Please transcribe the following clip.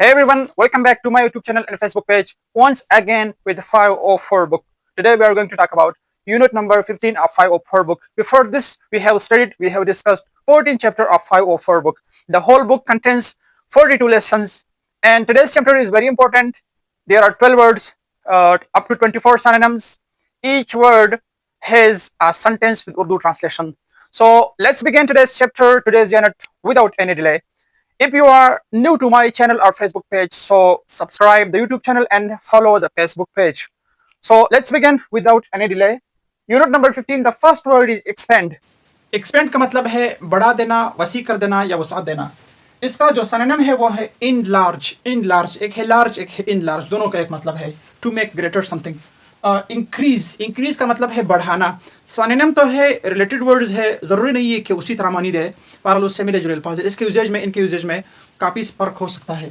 Hey everyone, welcome back to my YouTube channel and Facebook page once again with the 504 book. Today we are going to talk about unit number 15 of 504 book. Before this, we have discussed 14 chapter of 504 book. The whole book contains 42 lessons and today's chapter is very important. There are 12 words, up to 24 synonyms. Each word has a sentence with Urdu translation. So let's begin today's unit without any delay. If you are new to my channel or Facebook page, so subscribe the YouTube channel and follow the Facebook page. So let's begin without any delay. Unit number 15, the first word is expand. Expand का मतलब है बढ़ा देना, वसी कर देना या वसअत देना। इसका जो सिनोनिम है वो है इन लार्ज। इन लार्ज एक है लार्ज, एक है इन लार्ज, दोनों का एक मतलब है to make greater something. Increase, increase का मतलब है बढ़ाना। सिनोनिम तो है, रिलेटेड वर्ड्स है, ज़रूरी नहीं है कि उसी तरह मानी दे, पर उससे मिले जुले अल्फाज। इसके यूजेज में, इनके यूजेज में काफ़ी फ़र्क हो सकता है।